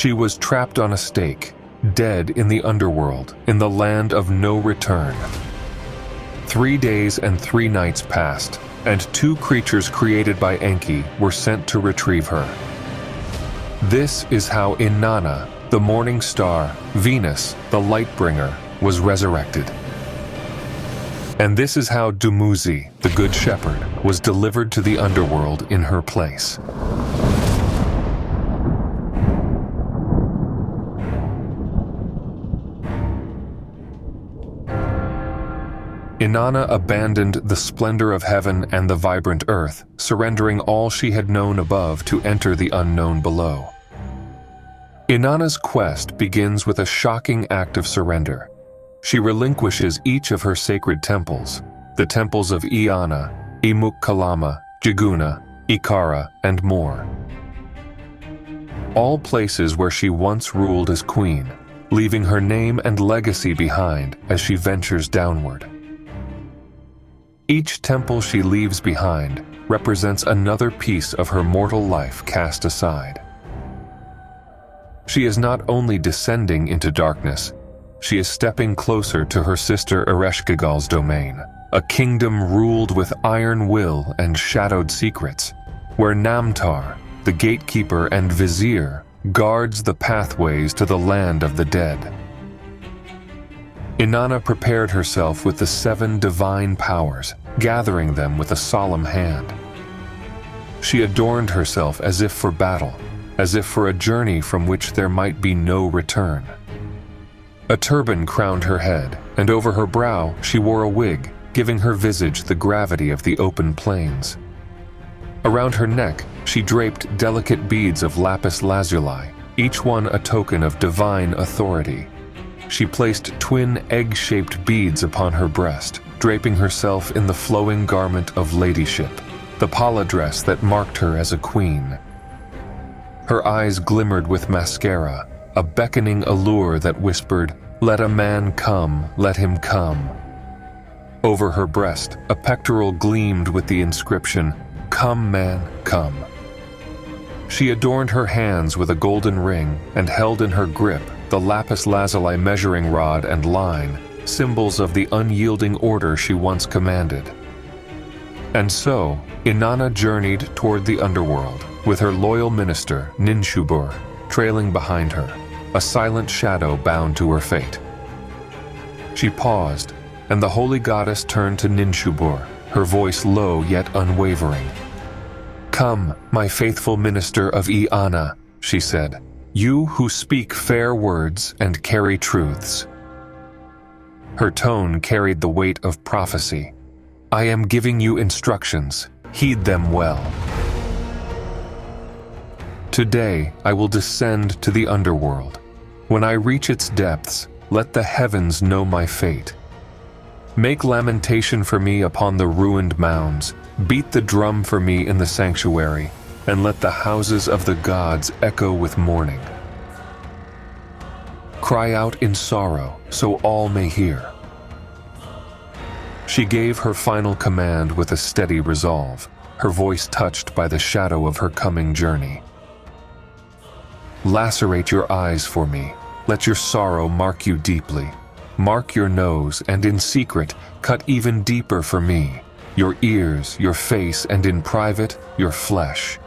She was trapped on a stake, dead in the underworld, in the land of no return. 3 days and 3 nights passed, and 2 creatures created by Enki were sent to retrieve her. This is how Innana, the morning star, Venus, the light bringer, was resurrected. And this is how Dumuzi, the good shepherd, was delivered to the underworld in her place. Innana abandoned the splendor of heaven and the vibrant earth, surrendering all she had known above to enter the unknown below. Inanna's quest begins with a shocking act of surrender. She relinquishes each of her sacred temples, the temples of Eanna, Imukkalama, Jaguna, Ikara, and more. All places where she once ruled as queen, leaving her name and legacy behind as she ventures downward. Each temple she leaves behind represents another piece of her mortal life cast aside. She is not only descending into darkness, she is stepping closer to her sister Ereshkigal's domain, a kingdom ruled with iron will and shadowed secrets, where Namtar, the gatekeeper and vizier, guards the pathways to the land of the dead. Innana prepared herself with the 7 divine powers, gathering them with a solemn hand. She adorned herself as if for battle, as if for a journey from which there might be no return. A turban crowned her head, and over her brow she wore a wig, giving her visage the gravity of the open plains. Around her neck, she draped delicate beads of lapis lazuli, each one a token of divine authority. She placed twin egg-shaped beads upon her breast, draping herself in the flowing garment of ladyship, the pala dress that marked her as a queen. Her eyes glimmered with mascara, a beckoning allure that whispered, "Let a man come, let him come." Over her breast, a pectoral gleamed with the inscription, "Come, man, come." She adorned her hands with a golden ring and held in her grip the lapis lazuli measuring rod and line, symbols of the unyielding order she once commanded. And so, Innana journeyed toward the underworld, with her loyal minister, Ninshubur, trailing behind her, a silent shadow bound to her fate. She paused, and the holy goddess turned to Ninshubur, her voice low yet unwavering. "Come, my faithful minister of Eanna," she said, "you who speak fair words and carry truths." Her tone carried the weight of prophecy. "I am giving you instructions. Heed them well. Today, I will descend to the underworld. When I reach its depths, let the heavens know my fate. Make lamentation for me upon the ruined mounds, beat the drum for me in the sanctuary, and let the houses of the gods echo with mourning. Cry out in sorrow, so all may hear." She gave her final command with a steady resolve, her voice touched by the shadow of her coming journey. "Lacerate your eyes for me. Let your sorrow mark you deeply. Mark your nose, and in secret, cut even deeper for me. Your ears, your face, and in private, your flesh.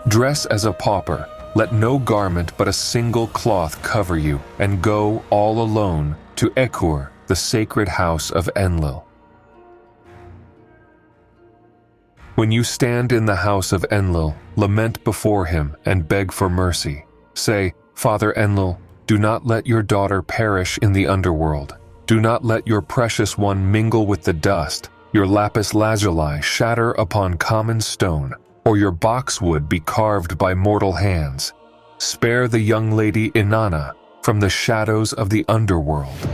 Dress as a pauper. Let no garment but a single cloth cover you, and go all alone to Ekur, the sacred house of Enlil. When you stand in the house of Enlil, lament before him and beg for mercy. Say, 'Father Enlil, do not let your daughter perish in the underworld. Do not let your precious one mingle with the dust, your lapis lazuli shatter upon common stone, or your boxwood be carved by mortal hands. Spare the young lady Innana from the shadows of the underworld.'"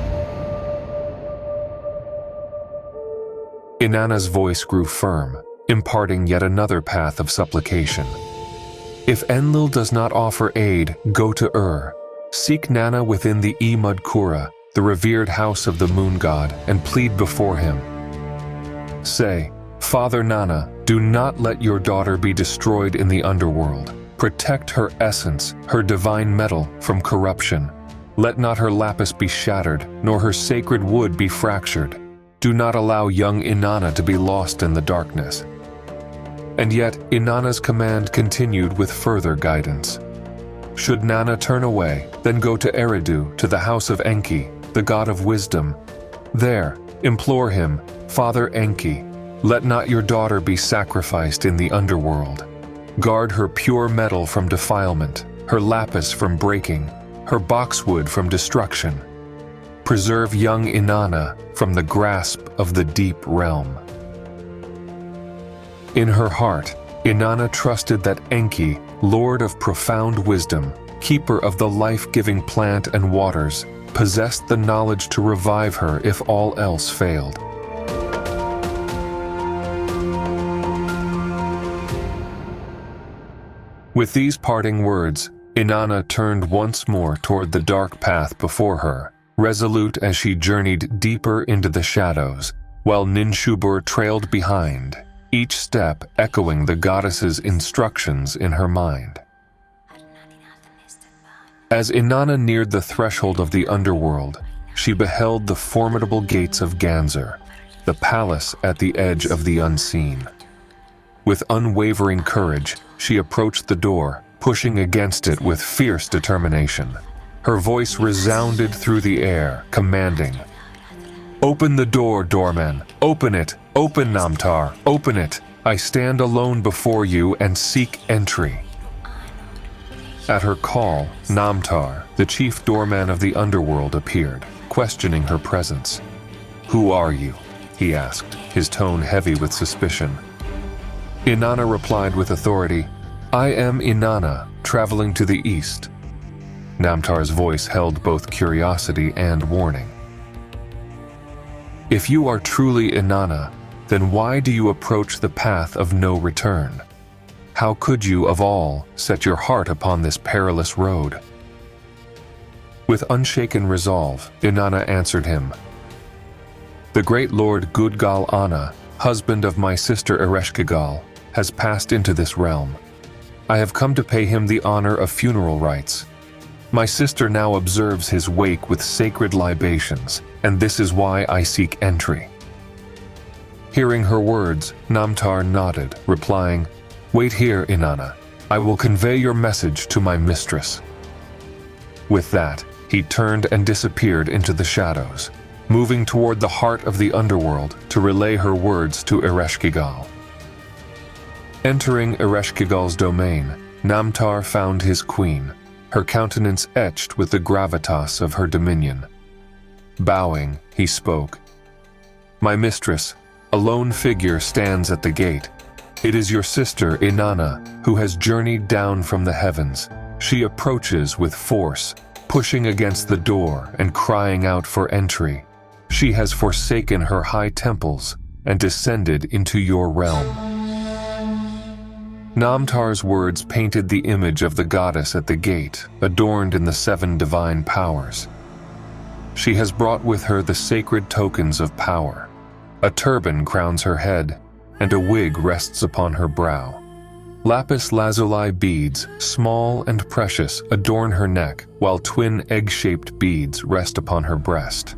Inanna's voice grew firm, imparting yet another path of supplication. "If Enlil does not offer aid, go to Seek Nana within the Mudkura, the revered house of the moon god, and plead before him. Say, 'Father Nana, do not let your daughter be destroyed in the underworld. Protect her essence, her divine metal, from corruption. Let not her lapis be shattered, nor her sacred wood be fractured. Do not allow young Innana to be lost in the darkness. And yet, Inanna's command continued with further guidance. Should Nana turn away, then go to Eridu, to the house of Enki, the god of wisdom. There, implore him, Father Enki, let not your daughter be sacrificed in the underworld. Guard her pure metal from defilement, her lapis from breaking, her boxwood from destruction. Preserve young Innana from the grasp of the deep realm. In her heart, Innana trusted that Enki, Lord of profound wisdom, keeper of the life-giving plant and waters, possessed the knowledge to revive her if all else failed. With these parting words, Innana turned once more toward the dark path before her, resolute as she journeyed deeper into the shadows, while Ninshubur trailed behind, each step echoing the goddess's instructions in her mind. As Innana neared the threshold of the underworld, she beheld the formidable gates of Ganzer, the palace at the edge of the unseen. With unwavering courage, she approached the door, pushing against it with fierce determination. Her voice resounded through the air, commanding, "Open the door, doorman! Open it! Open, Namtar! Open it! I stand alone before you and seek entry." At her call, Namtar, the chief doorman of the underworld, appeared, questioning her presence. "Who are you?" he asked, his tone heavy with suspicion. Innana replied with authority, "I am Innana, traveling to the east." Namtar's voice held both curiosity and warning. "If you are truly Innana, then why do you approach the path of no return? How could you, of all, set your heart upon this perilous road?" With unshaken resolve, Innana answered him, "The great Lord Gudgal Anna, husband of my sister Ereshkigal, has passed into this realm. I have come to pay him the honor of funeral rites. My sister now observes his wake with sacred libations, and this is why I seek entry." Hearing her words, Namtar nodded, replying, "Wait here, Innana. I will convey your message to my mistress." With that, he turned and disappeared into the shadows, moving toward the heart of the underworld to relay her words to Ereshkigal. Entering Ereshkigal's domain, Namtar found his queen, her countenance etched with the gravitas of her dominion. Bowing, he spoke, "My mistress, a lone figure stands at the gate. It is your sister, Innana, who has journeyed down from the heavens. She approaches with force, pushing against the door and crying out for entry. She has forsaken her high temples and descended into your realm." Namtar's words painted the image of the goddess at the gate, adorned in the 7 divine powers. She has brought with her the sacred tokens of power. A turban crowns her head, and a wig rests upon her brow. Lapis lazuli beads, small and precious, adorn her neck, while twin egg-shaped beads rest upon her breast.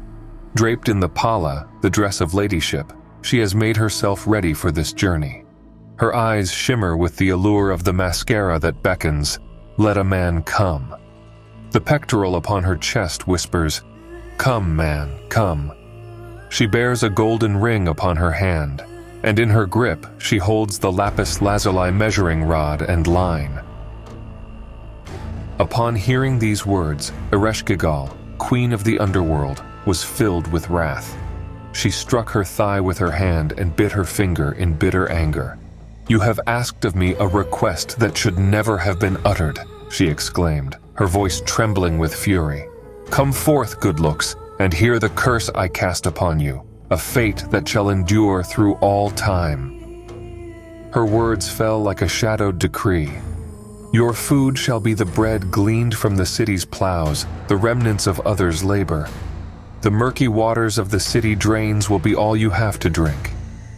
Draped in the pala, the dress of ladyship, she has made herself ready for this journey. Her eyes shimmer with the allure of the mascara that beckons, "Let a man come." The pectoral upon her chest whispers, "Come, man, come." She bears a golden ring upon her hand, and in her grip she holds the lapis lazuli measuring rod and line. Upon hearing these words, Ereshkigal, queen of the underworld, was filled with wrath. She struck her thigh with her hand and bit her finger in bitter anger. "You have asked of me a request that should never have been uttered," she exclaimed, her voice trembling with fury. "Come forth, good looks, and hear the curse I cast upon you, a fate that shall endure through all time." Her words fell like a shadowed decree. "Your food shall be the bread gleaned from the city's plows, the remnants of others' labor. The murky waters of the city drains will be all you have to drink.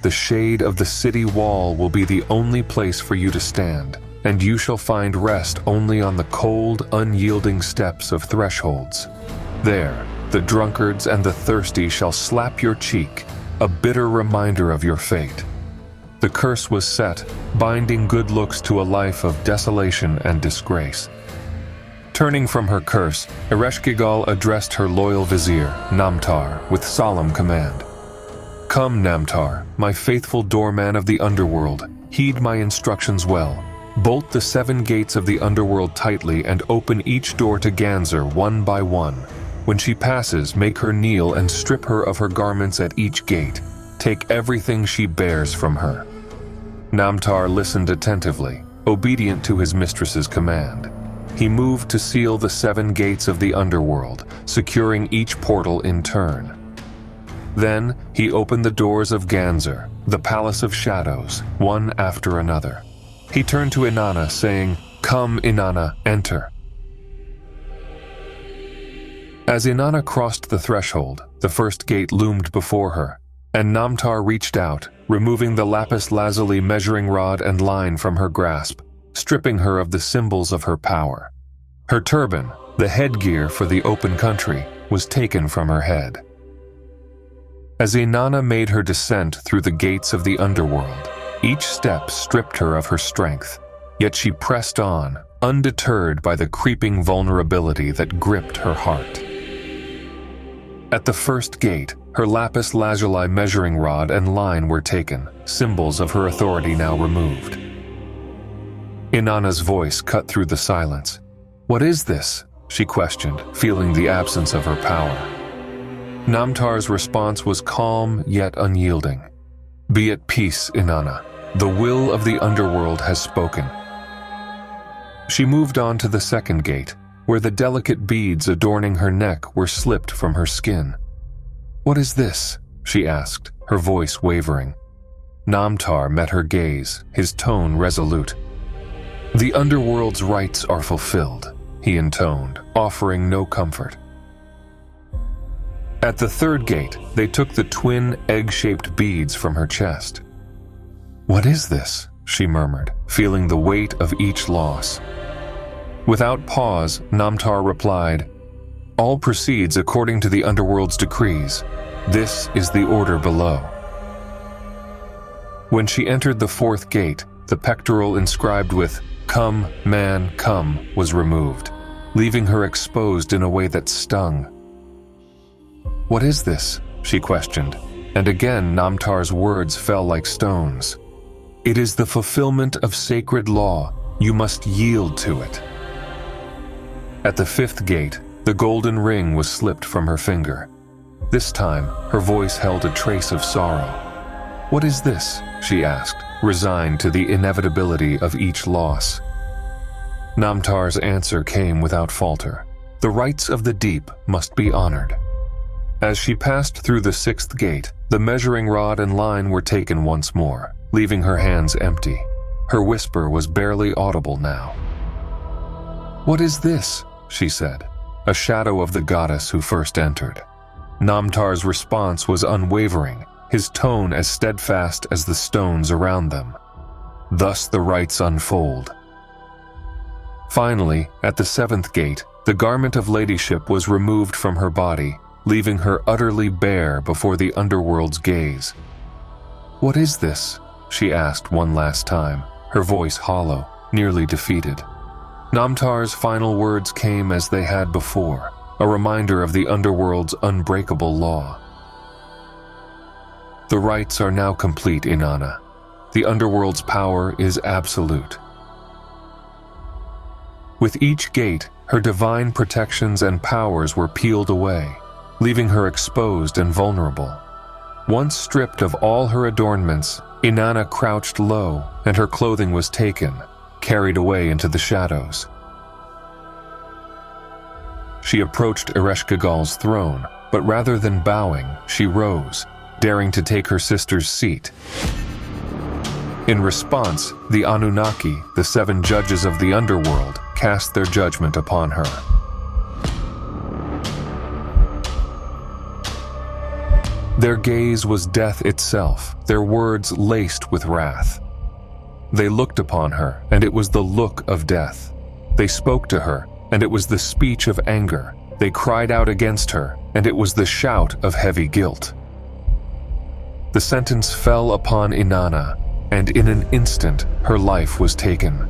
The shade of the city wall will be the only place for you to stand. and you shall find rest only on the cold, unyielding steps of thresholds. There, the drunkards and the thirsty shall slap your cheek, a bitter reminder of your fate. The curse was set, binding good looks to a life of desolation and disgrace. Turning from her curse, Ereshkigal addressed her loyal vizier, Namtar, with solemn command. Come, Namtar, my faithful doorman of the underworld, heed my instructions well. Bolt the 7 gates of the underworld tightly and open each door to Ganzer one by one. When she passes, make her kneel and strip her of her garments at each gate. Take everything she bears from her. Namtar listened attentively, obedient to his mistress's command. He moved to seal the 7 gates of the underworld, securing each portal in turn. Then he opened the doors of Ganzer, the Palace of Shadows, one after another. He turned to Innana, saying, "Come, Innana, enter." As Innana crossed the threshold, the first gate loomed before her, and Namtar reached out, removing the lapis lazuli measuring rod and line from her grasp, stripping her of the symbols of her power. Her turban, the headgear for the open country, was taken from her head. As Innana made her descent through the gates of the underworld, each step stripped her of her strength, yet she pressed on, undeterred by the creeping vulnerability that gripped her heart. At the first gate, her lapis lazuli measuring rod and line were taken, symbols of her authority now removed. Innana's voice cut through the silence. "What is this?" she questioned, feeling the absence of her power. Namtar's response was calm yet unyielding. "Be at peace, Innana. The will of the underworld has spoken." She moved on to the second gate, where the delicate beads adorning her neck were slipped from her skin. "What is this?" she asked, her voice wavering. Namtar met her gaze, his tone resolute. "The underworld's rites are fulfilled," he intoned, offering no comfort. At the third gate, they took the twin egg-shaped beads from her chest. "What is this?" she murmured, feeling the weight of each loss. Without pause, Namtar replied, "All proceeds according to the underworld's decrees. This is the order below." When she entered the fourth gate, the pectoral inscribed with "Come, man, come" was removed, leaving her exposed in a way that stung. "What is this?" she questioned, and again Namtar's words fell like stones. "It is the fulfillment of sacred law. You must yield to it." At the fifth gate, the golden ring was slipped from her finger. This time, her voice held a trace of sorrow. "What is this?" she asked, resigned to the inevitability of each loss. Namtar's answer came without falter. "The rites of the deep must be honored." As she passed through the sixth gate, the measuring rod and line were taken once more, leaving her hands empty. Her whisper was barely audible now. "What is this?" she said, a shadow of the goddess who first entered. Namtar's response was unwavering, his tone as steadfast as the stones around them. Thus the rites unfold. Finally, at the seventh gate, the garment of ladyship was removed from her body, leaving her utterly bare before the underworld's gaze. "What is this?" she asked one last time, her voice hollow, nearly defeated. Namtar's final words came as they had before, a reminder of the underworld's unbreakable law. "The rites are now complete, Innana. The underworld's power is absolute." With each gate, her divine protections and powers were peeled away, leaving her exposed and vulnerable. Once stripped of all her adornments, Innana crouched low, and her clothing was taken, carried away into the shadows. She approached Ereshkigal's throne, but rather than bowing, she rose, daring to take her sister's seat. In response, the Anunnaki, the 7 judges of the underworld, cast their judgment upon her. Their gaze was death itself, their words laced with wrath. They looked upon her, and it was the look of death. They spoke to her, and it was the speech of anger. They cried out against her, and it was the shout of heavy guilt. The sentence fell upon Innana, and in an instant her life was taken.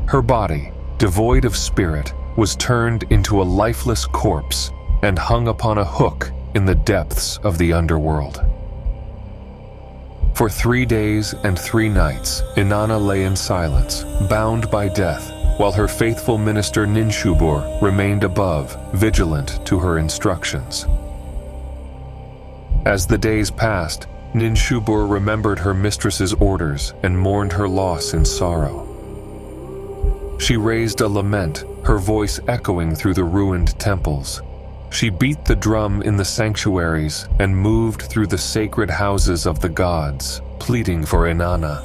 Her body, devoid of spirit, was turned into a lifeless corpse and hung upon a hook in the depths of the underworld. For 3 days and 3 nights, Innana lay in silence, bound by death, while her faithful minister Ninshubur remained above, vigilant to her instructions. As the days passed, Ninshubur remembered her mistress's orders and mourned her loss in sorrow. She raised a lament, her voice echoing through the ruined temples. She beat the drum in the sanctuaries and moved through the sacred houses of the gods, pleading for Innana.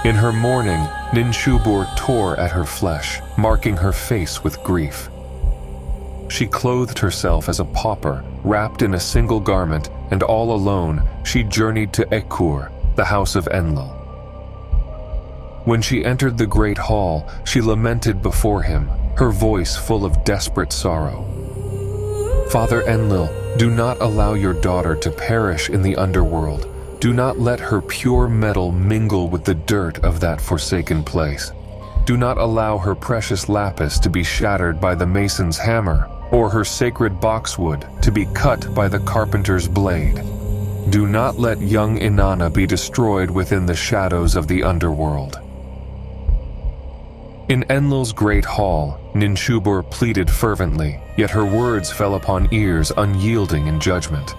In her mourning, Ninshubur tore at her flesh, marking her face with grief. She clothed herself as a pauper, wrapped in a single garment, and all alone she journeyed to Ekur, the house of Enlil. When she entered the great hall, she lamented before him, her voice full of desperate sorrow. "Father Enlil, do not allow your daughter to perish in the underworld. Do not let her pure metal mingle with the dirt of that forsaken place. Do not allow her precious lapis to be shattered by the mason's hammer, or her sacred boxwood to be cut by the carpenter's blade. Do not let young Innana be destroyed within the shadows of the underworld." In Enlil's great hall, Ninshubur pleaded fervently, yet her words fell upon ears unyielding in judgment.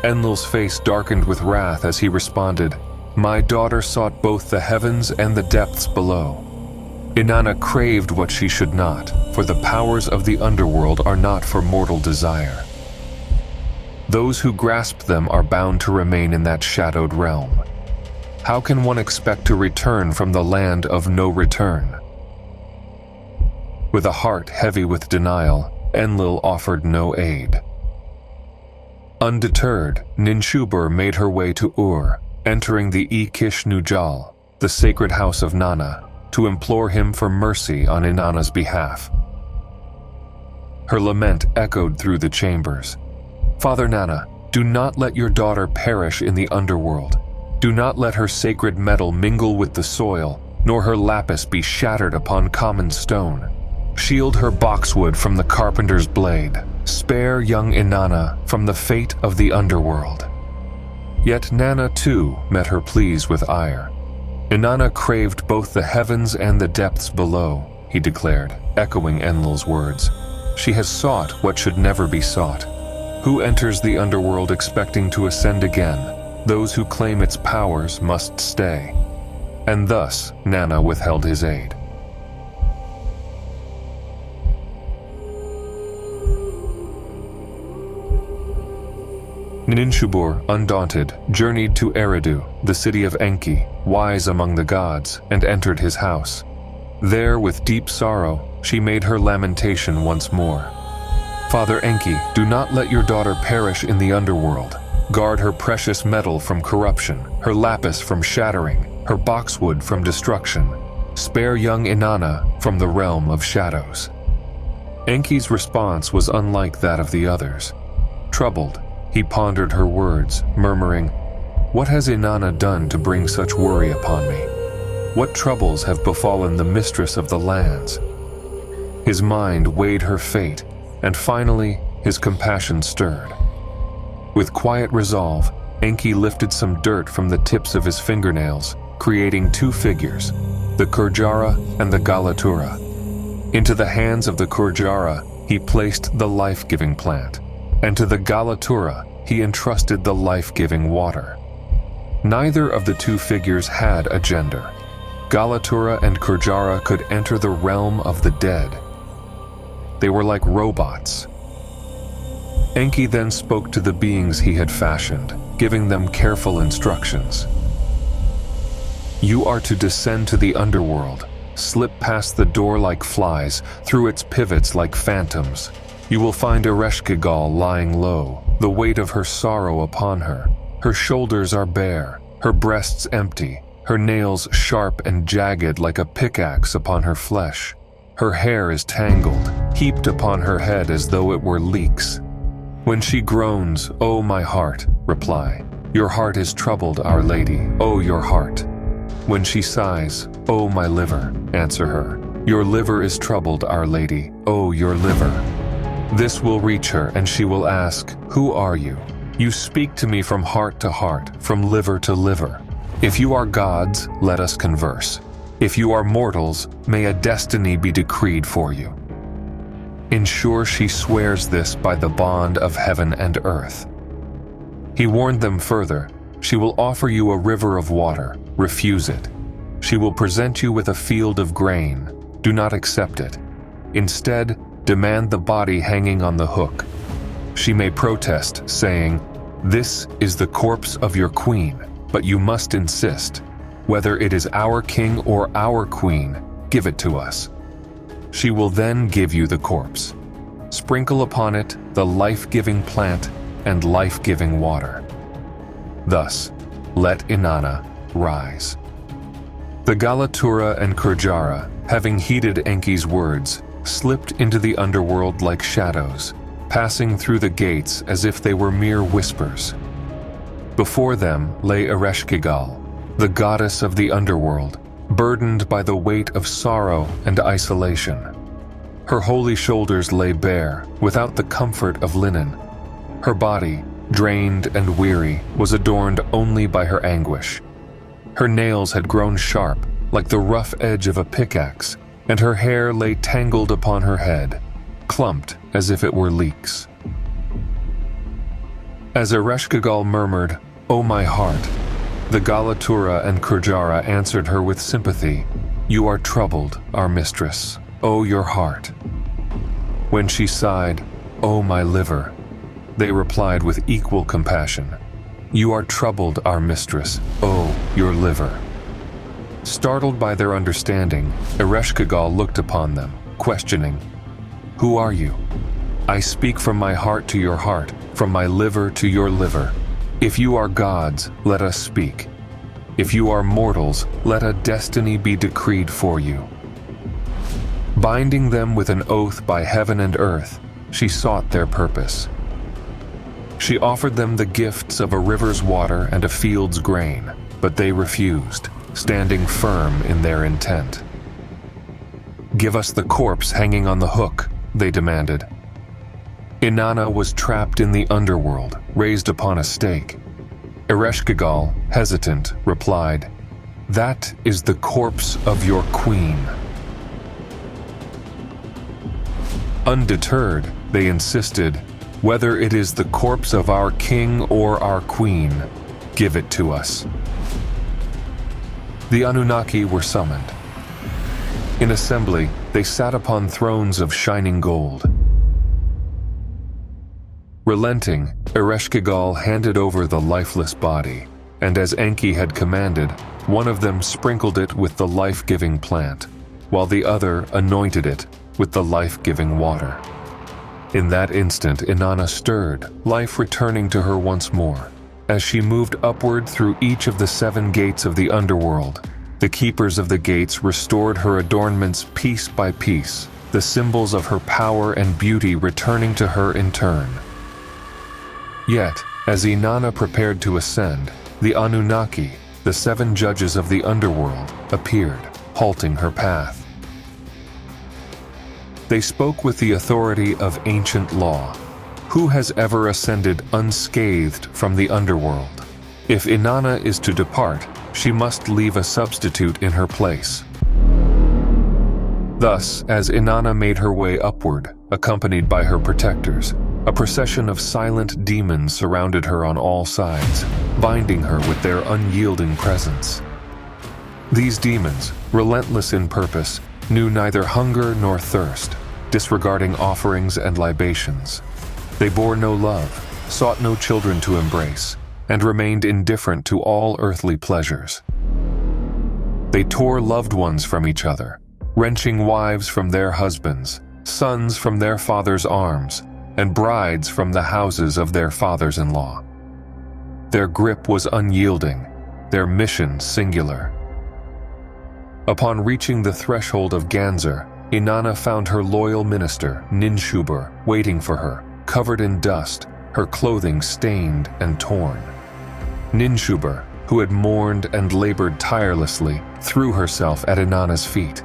Enlil's face darkened with wrath as he responded, "My daughter sought both the heavens and the depths below. Innana craved what she should not, for the powers of the underworld are not for mortal desire. Those who grasp them are bound to remain in that shadowed realm. How can one expect to return from the land of no return?" With a heart heavy with denial, Enlil offered no aid. Undeterred, Ninshubur made her way to Ur, entering the Ikish Nujal, the sacred house of Nana, to implore him for mercy on Innana's behalf. Her lament echoed through the chambers. "Father Nana, do not let your daughter perish in the underworld. Do not let her sacred metal mingle with the soil, nor her lapis be shattered upon common stone. Shield her boxwood from the carpenter's blade. Spare young Innana from the fate of the underworld." Yet Nana too met her pleas with ire. "Innana craved both the heavens and the depths below," he declared, echoing Enlil's words. "She has sought what should never be sought. Who enters the underworld expecting to ascend again? Those who claim its powers must stay." And thus Nana withheld his aid. Ninshubur, undaunted, journeyed to Eridu, the city of Enki, wise among the gods, and entered his house. There, with deep sorrow, she made her lamentation once more. "Father Enki, do not let your daughter perish in the underworld. Guard her precious metal from corruption, her lapis from shattering, her boxwood from destruction. Spare young Innana from the realm of shadows." Enki's response was unlike that of the others. Troubled, he pondered her words, murmuring, "What has Innana done to bring such worry upon me? What troubles have befallen the mistress of the lands?" His mind weighed her fate, and finally his compassion stirred. With quiet resolve, Enki lifted some dirt from the tips of his fingernails, creating 2 figures, the Kurjara and the Galatura. Into the hands of the Kurjara, he placed the life-giving plant, and to the Galatura, he entrusted the life-giving water. Neither of the 2 figures had a gender. Galatura and Kurjara could enter the realm of the dead. They were like robots. Enki then spoke to the beings he had fashioned, giving them careful instructions. "You are to descend to the underworld, slip past the door like flies, through its pivots like phantoms. You will find Ereshkigal lying low, the weight of her sorrow upon her. Her shoulders are bare, her breasts empty, her nails sharp and jagged like a pickaxe upon her flesh. Her hair is tangled, heaped upon her head as though it were leeks. When she groans, "O my heart," reply, "Your heart is troubled, Our Lady, O your heart." When she sighs, "O my liver," answer her, "Your liver is troubled, Our Lady, O your liver." This will reach her, and she will ask, "Who are you?" You speak to me from heart to heart, from liver to liver. If you are gods, let us converse. If you are mortals, may a destiny be decreed for you. Ensure she swears this by the bond of heaven and earth. He warned them further, "She will offer you a river of water. Refuse it. She will present you with a field of grain. Do not accept it. Instead, demand the body hanging on the hook. She may protest, saying, 'This is the corpse of your queen,' but you must insist. Whether it is our king or our queen, give it to us. She will then give you the corpse. Sprinkle upon it the life-giving plant and life-giving water. Thus, let Innana rise." The Galatura and Kurjara, having heeded Enki's words, slipped into the underworld like shadows, passing through the gates as if they were mere whispers. Before them lay Ereshkigal, the goddess of the underworld, burdened by the weight of sorrow and isolation. Her holy shoulders lay bare, without the comfort of linen. Her body, drained and weary, was adorned only by her anguish. Her nails had grown sharp, like the rough edge of a pickaxe, and her hair lay tangled upon her head, clumped as if it were leeks. As Ereshkigal murmured, "O my heart," the Galatura and Kurjara answered her with sympathy, "You are troubled, our mistress, O your heart." When she sighed, "O my liver," they replied with equal compassion, "You are troubled, our mistress, O your liver." Startled by their understanding, Ereshkigal looked upon them, questioning, "Who are you?" "I speak from my heart to your heart, from my liver to your liver. If you are gods, let us speak. If you are mortals, let a destiny be decreed for you." Binding them with an oath by heaven and earth, she sought their purpose. She offered them the gifts of a river's water and a field's grain, but they refused, standing firm in their intent. "Give us the corpse hanging on the hook," they demanded. Innana was trapped in the underworld, raised upon a stake. Ereshkigal, hesitant, replied, "That is the corpse of your queen." Undeterred, they insisted, "Whether it is the corpse of our king or our queen, give it to us." The Anunnaki were summoned. In assembly, they sat upon thrones of shining gold. Relenting, Ereshkigal handed over the lifeless body, and as Enki had commanded, one of them sprinkled it with the life-giving plant, while the other anointed it with the life-giving water. In that instant, Innana stirred, life returning to her once more. As she moved upward through each of the 7 gates of the underworld, the keepers of the gates restored her adornments piece by piece, the symbols of her power and beauty returning to her in turn. Yet, as Innana prepared to ascend, the Anunnaki, the 7 judges of the underworld, appeared, halting her path. They spoke with the authority of ancient law. Who has ever ascended unscathed from the underworld? If Innana is to depart, she must leave a substitute in her place. Thus, as Innana made her way upward, accompanied by her protectors, a procession of silent demons surrounded her on all sides, binding her with their unyielding presence. These demons, relentless in purpose, knew neither hunger nor thirst, disregarding offerings and libations. They bore no love, sought no children to embrace, and remained indifferent to all earthly pleasures. They tore loved ones from each other, wrenching wives from their husbands, sons from their fathers' arms, and brides from the houses of their fathers-in-law. Their grip was unyielding, their mission singular. Upon reaching the threshold of Ganzer, Innana found her loyal minister, Ninshubur, waiting for her, covered in dust, her clothing stained and torn. Ninshubur, who had mourned and labored tirelessly, threw herself at Inanna's feet.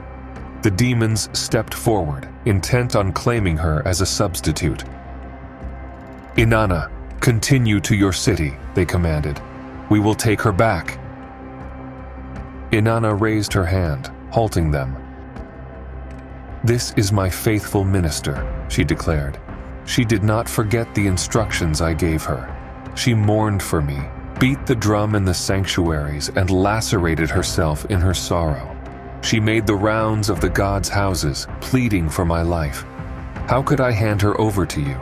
The demons stepped forward, intent on claiming her as a substitute. "Innana, continue to your city," they commanded. "We will take her back." Innana raised her hand, halting them. "This is my faithful minister," she declared. "She did not forget the instructions I gave her. She mourned for me, beat the drum in the sanctuaries, and lacerated herself in her sorrow. She made the rounds of the gods' houses, pleading for my life. How could I hand her over to you?"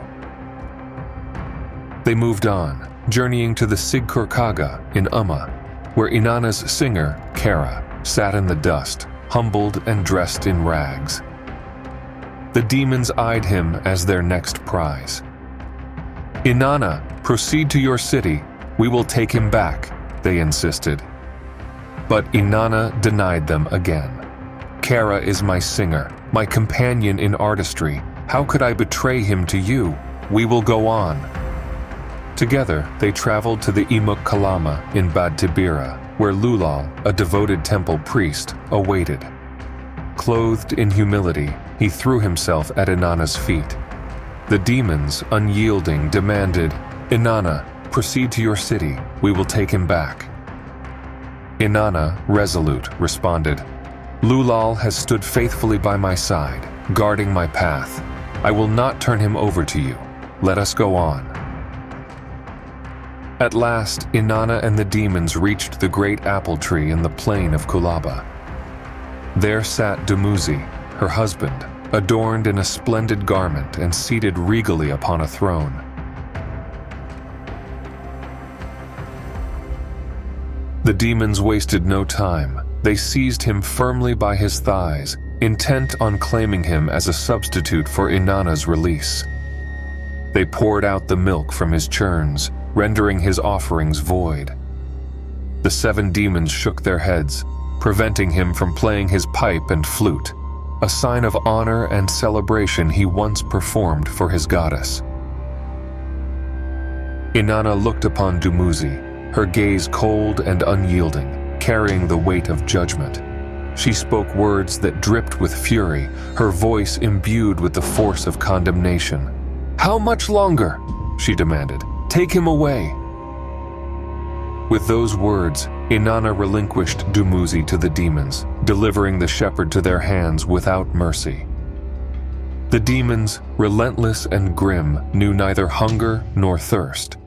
They moved on, journeying to the Sigkurkaga in Umma, where Inanna's singer, Kara, sat in the dust, humbled and dressed in rags. The demons eyed him as their next prize. "Innana, proceed to your city. We will take him back," they insisted. But Innana denied them again. "Kara is my singer, my companion in artistry. How could I betray him to you? We will go on." Together, they traveled to the Imuk Kalama in Bad Tibira, where Lulal, a devoted temple priest, awaited. Clothed in humility, he threw himself at Inanna's feet. The demons, unyielding, demanded, "Innana, proceed to your city. We will take him back." Innana, resolute, responded, "Lulal has stood faithfully by my side, guarding my path. I will not turn him over to you. Let us go on." At last, Innana and the demons reached the great apple tree in the plain of Kulaba. There sat Dumuzi, her husband, adorned in a splendid garment and seated regally upon a throne. The demons wasted no time. They seized him firmly by his thighs, intent on claiming him as a substitute for Inanna's release. They poured out the milk from his churns, rendering his offerings void. The 7 demons shook their heads, preventing him from playing his pipe and flute, a sign of honor and celebration he once performed for his goddess. Innana looked upon Dumuzi, her gaze cold and unyielding, carrying the weight of judgment. She spoke words that dripped with fury, her voice imbued with the force of condemnation. "How much longer?" she demanded. "Take him away." With those words, Innana relinquished Dumuzi to the demons, delivering the shepherd to their hands without mercy. The demons, relentless and grim, knew neither hunger nor thirst.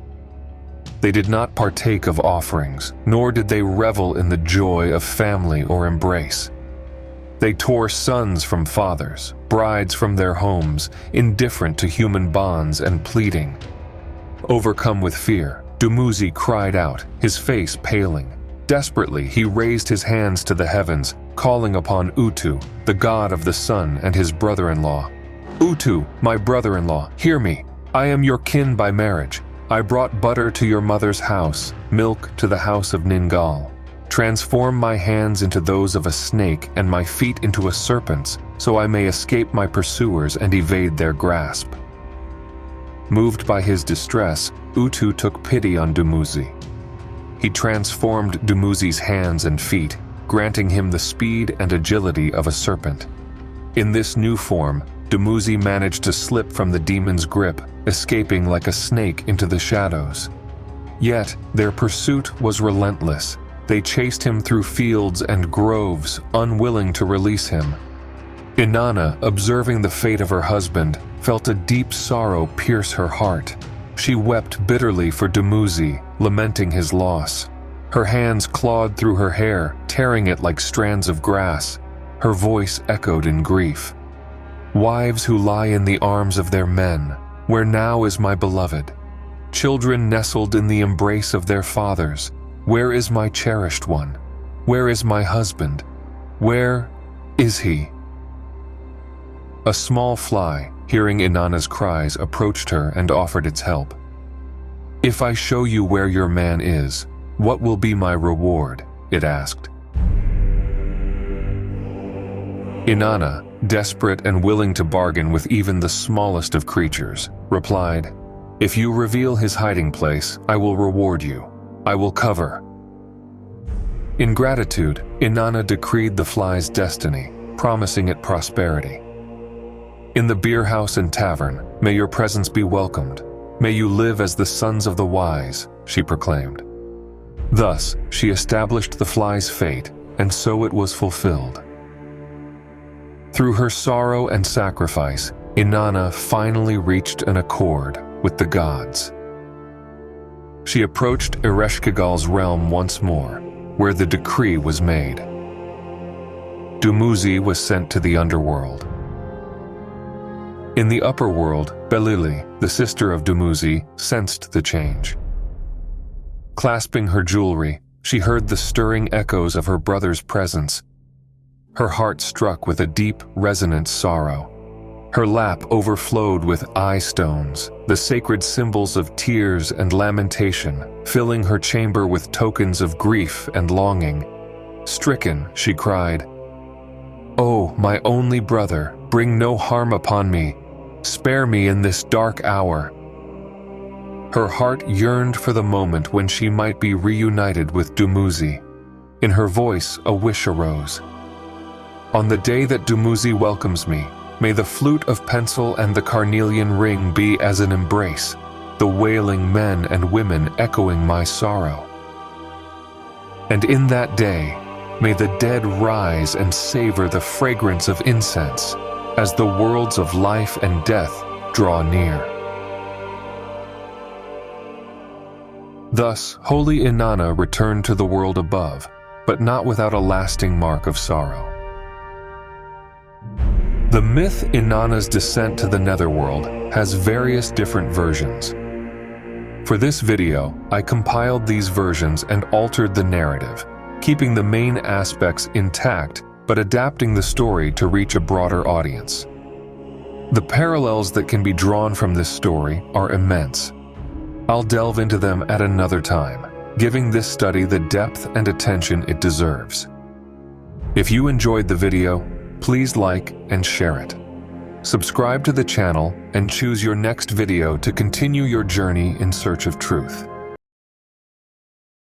They did not partake of offerings, nor did they revel in the joy of family or embrace. They tore sons from fathers, brides from their homes, indifferent to human bonds and pleading. Overcome with fear, Dumuzi cried out, his face paling. Desperately, he raised his hands to the heavens, calling upon Utu, the god of the sun and his brother-in-law. "Utu, my brother-in-law, hear me. I am your kin by marriage. I brought butter to your mother's house, milk to the house of Ningal. Transform my hands into those of a snake and my feet into a serpent's, so I may escape my pursuers and evade their grasp." Moved by his distress, Utu took pity on Dumuzi. He transformed Dumuzi's hands and feet, granting him the speed and agility of a serpent. In this new form, Dumuzi managed to slip from the demon's grip, escaping like a snake into the shadows. Yet, their pursuit was relentless. They chased him through fields and groves, unwilling to release him. Innana, observing the fate of her husband, felt a deep sorrow pierce her heart. She wept bitterly for Dumuzi, lamenting his loss. Her hands clawed through her hair, tearing it like strands of grass. Her voice echoed in grief. "Wives who lie in the arms of their men, where now is my beloved? Children nestled in the embrace of their fathers, where is my cherished one? Where is my husband? Where is he?" A small fly, hearing Innana's cries, approached her and offered its help. "If I show you where your man is, "What will be my reward?" it asked. Innana, desperate and willing to bargain with even the smallest of creatures, replied, "If you reveal his hiding place, I will reward you. I will cover." In gratitude, Innana decreed the fly's destiny, promising it prosperity. "In the beer house and tavern, may your presence be welcomed. May you live as the sons of the wise," she proclaimed. Thus, she established the fly's fate, and so it was fulfilled. Through her sorrow and sacrifice, Innana finally reached an accord with the gods. She approached Ereshkigal's realm once more, where the decree was made. Dumuzi was sent to the Underworld. In the upper world, Belili, the sister of Dumuzi, sensed the change. Clasping her jewelry, she heard the stirring echoes of her brother's presence. Her heart struck with a deep, resonant sorrow. Her lap overflowed with eye stones, the sacred symbols of tears and lamentation, filling her chamber with tokens of grief and longing. Stricken, she cried, "Oh, my only brother, bring no harm upon me. Spare me in this dark hour." Her heart yearned for the moment when she might be reunited with Dumuzi. In her voice, a wish arose. "On the day that Dumuzi welcomes me, may the flute of pencil and the carnelian ring be as an embrace, the wailing men and women echoing my sorrow. And in that day, may the dead rise and savor the fragrance of incense, as the worlds of life and death draw near." Thus, holy Innana returned to the world above, but not without a lasting mark of sorrow. The myth Inanna's descent to the Netherworld has various different versions. For this video, I compiled these versions and altered the narrative, keeping the main aspects intact but adapting the story to reach a broader audience. The parallels that can be drawn from this story are immense. I'll delve into them at another time, giving this study the depth and attention it deserves. If you enjoyed the video, please like and share it. Subscribe to the channel and choose your next video to continue your journey in search of truth.